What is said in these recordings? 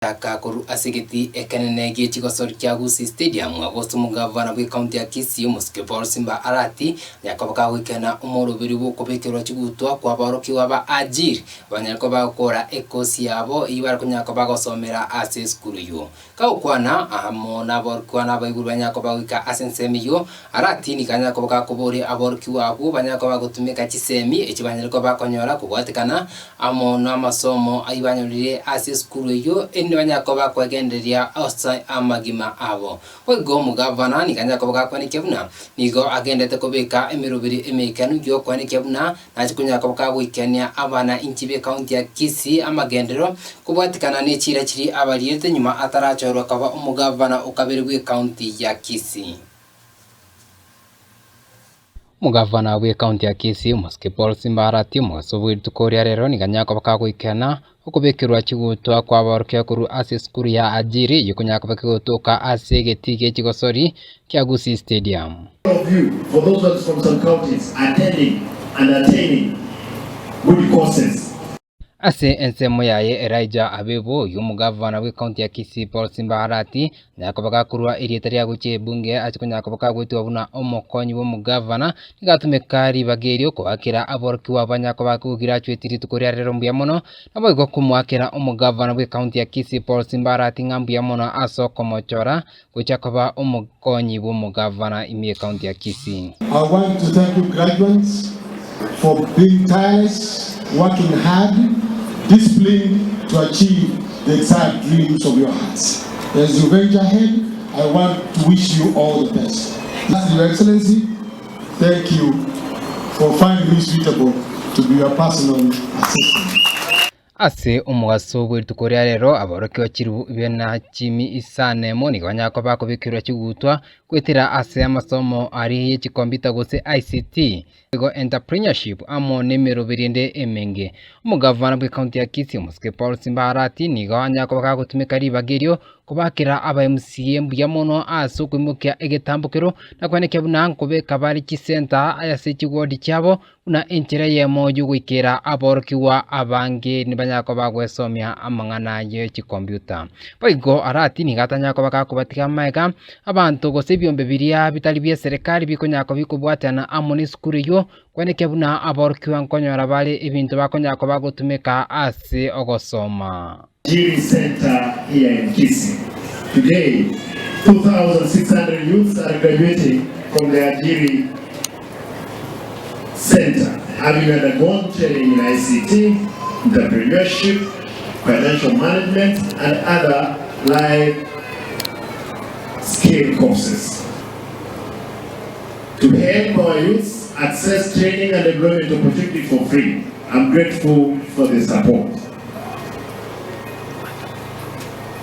Kakuru asigiti ekenene gichigosori kya Gusii Stadium agosto mugavana bwe county ya Gusii muskiporo Simba Arati yakoboka wikena umurubiri wo kubekero kigutwa kwa baroki waba Ajiry banyako bakora ekosi yabo ibara kunyako bagosomera ase school yo kaukwana ahamona borkwana bayiguru banyako bawika asensemi yo Arati ni kanyako bakobore aborki wabo banyako bagutumika kisemi ekibanyako bakonyora kubwatikana amona masomo ayibanyurire ase school yo banyako bakwegenderia osa amagima abo wego mugavana ni kanyako bakwanikebuna nigo agendete kubika emirubiri emekanu yo kwanikebuna nakikunyako bakagwikania abana inchibe county ya Gusii amagendero kubwatikana n'ekira kiri abariyete nyuma atarachorwa kaba umugavana ukabirwe county ya Gusii. Mugavana we county ya Gusii muskiporo Simba Arati musobwiri tukoria rero ni kanyako bakagwikana ukubekirwa kigutwa kwa barokia kuru ase school ya Ajiry yukunyako bakigutuka ase getige kigosori kya Gusii Stadium. Of you, for those ones from some counties attending and attaining good courses. Ase ensemo yaye Elijah Abebo yumugavana we county ya Gusii Paul Simba Arati nakobaga kurwa irietaria guche bunge achikunyako bakagwitwa buna omokonyi bo mugavana nigatumekari bagerio ko akira aborki wabanyako bakugira chwetiri tukoria rero mbya mono nabo igo kumwakira omugavana we county ya Gusii Paul Simba Arati ngambya mono aso komochora guchakoba omokonyi bo mugavana imie county ya Gusii. I want to thank you graduates for being tireless, working hard, disciplined to achieve the exact dreams of your hearts. As you venture ahead, I want to wish you all the best. Your Excellency, thank you for finding me suitable to be your personal assistant. Ase umugaso bwitukoria rero abaroki wachiru bena chimi isane moni banyako bakobikirwa kigutwa kwetira ase amasomo ari yechikombita gose ICT ego entrepreneurship amo nemero birinde emenge umugavana bwe county ya Gusii muskiporo Simba Arati nigo anyako bakagutumika ribagerio kubakira aba MCA mbya mono aso kwimukia egetambukiro nakwaneke bunanko be kabari ki center ayase kigodi cyabo una enchera yemo yugwikira aboroki wa abange nibanyako bagwesomya amangana ye kikomputer baigo Arati nigatanyako bakakubatika maika abantu gose byombe biria bitali bya serikali bikonyako bikubwatana amoni school yo kwaneke buna aboroki wankonyora bale ibintu bakonyako bagutumika ase ogosoma. Ajiry Center here in Gusii. Today, 2,600 youths are graduating from the Ajiry Center, having undergone training in ICT, entrepreneurship, financial management, and other life skill courses. To help our youths access training and employment opportunity for free, I'm grateful for the support.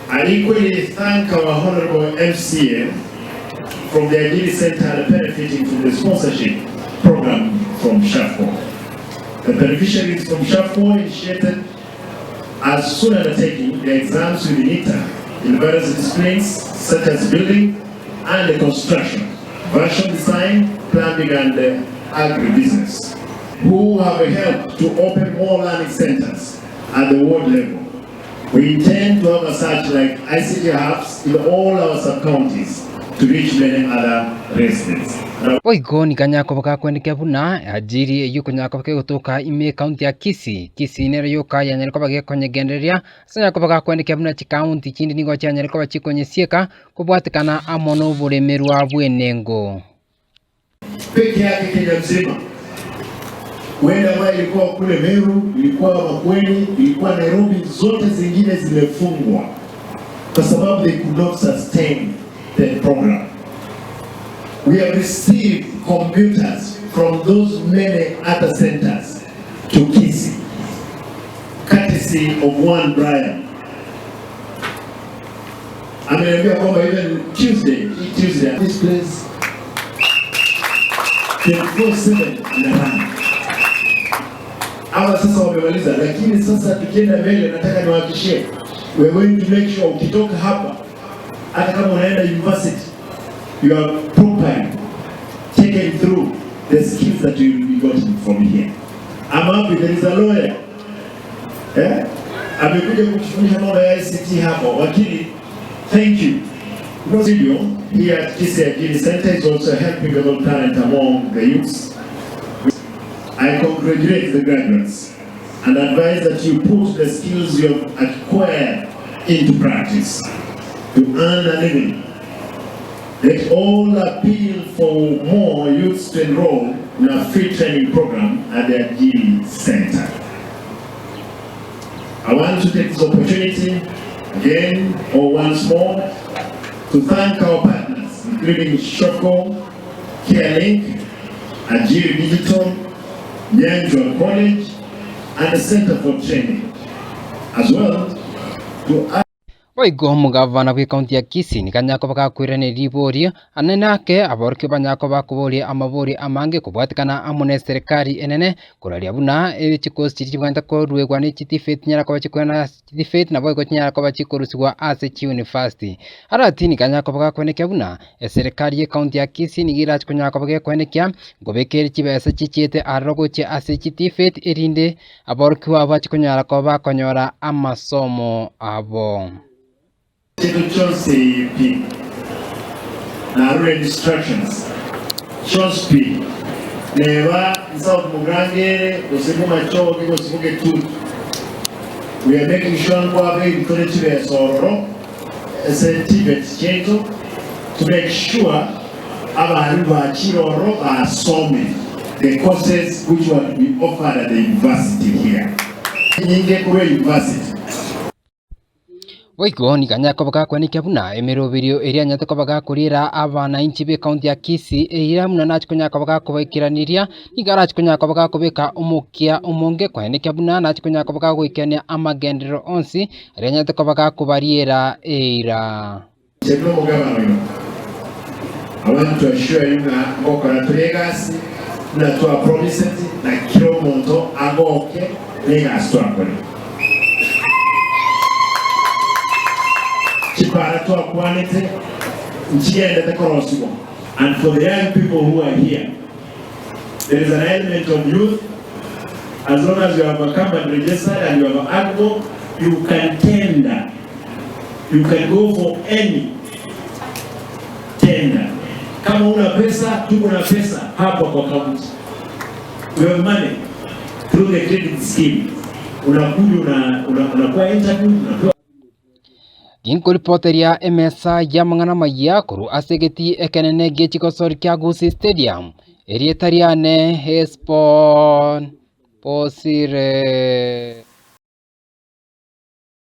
I equally thank our Honorable MCA from the Ajiry Center benefiting from the sponsorship program from SHAFO. The beneficiaries from SHAFO initiated as soon undertaking the exams with NITA in various disciplines such as building and construction, version design, plumbing and agribusiness, who have helped to open more learning centers at the world level. We intend to have a such like ICT hubs in all our sub-counties to reach many other residents. Oigo ni kanyako bakakwendeke buna Ajiry yukunyako bakegutuka ime county ya Gusii. Gusii nero yuka yanyariko bagekonyegenderia sanyako bakakwendeke buna chikaunti kindi nigo cyanyariko bakikonyesieka kubwatikana amono buremerwa bwenengo. Peke yake Kenya mzima. Wenda ambayo ilikuwa kule Meru, ilikuwa Makueni, ilikuwa Nairobi, zote zingine zimefungwa kwa sababu they could not sustain the program. We have received computers from those many other centers to Gusii, courtesy of one Brian. Ameniambia kwamba even Tuesday, this place 24/7 inarani. Hawa sasa wamemaliza, lakini sasa tukienda mbele nataka niwahakikishie we're going to make sure ukitoka hapa hata kama unaenda university you are properly taken through the skills that you will be gotten from here. I'm happy there is a lawyer amekuja kutufundisha mambo ya ICT hapo. Wakili, thank you. Because here at Gusii Ajiry Center is also helping develop talent among the youths. I congratulate the graduates and advise that you put the skills you have acquired into practice to earn a living. Let all appeal for more youths to enroll in a free training program at the Ajiry Center. I want to take this opportunity again or once more to thank our partners, including Shoko, CareLink, Ajiry Digital, Young College, and the Center for Training, as well to Waigo mugavana kwi kaunti ya Gusii nikanyako bakakwirane ribori anenake aborke banyako bakubori amabori amange kubwatikana amune serikali enene kuraria buna chikosi chitibwanta ko ruegwa ni chitifet nyara ko chikwana chitifet na boyko nyara ko chikorusigwa ase chi university arati nikanyako bakakwenekia buna serikali ye kaunti ya Gusii nigira chikunyako bakekwenekia gobekeri chibesa chichiete arogoche ase chitifet erinde aborke wa chikunyara ko bakonyora amasomo abo. Instructions. Chospi. Neva, South Mugrange, Osibuma Choki, Osibuke Tu. We are making sure we are Soro, as a Tibet Chato, to make sure our Chiroro are solving the courses which were to be offered at the university here. University. Waigo nikanyako bakakwenikia buna emerobirio eria nyatoko bagakurira abana inchi be kaunti ya Gusii eira muna nachikonyako bagakubikiraniria nigarachikonyako bagakubika umukia umonge kwenikia buna nachikonyako bagakugikania amagendero onsi eria nyatoko bagakubariera eira. I want to assure you that Mokora Legacy na tua promises na kilo monto agoke Legacy tua kore. Chipara tua quality nchienda takorosigo. And for the young people who are here, there is an element of youth. As long as you have a camp and registered and you have an alcohol, you can tender. You can go for any tender. Kama una pesa, tuko na pesa hapa kwa kaunti. We have money through the credit scheme. Unakuja unakuwa interview, unakuwa Ginko reporteria emesa ya mangana maya kuru asegeti ekenene gechikosori kya Gusii Stadium erietariane Hespon Posire.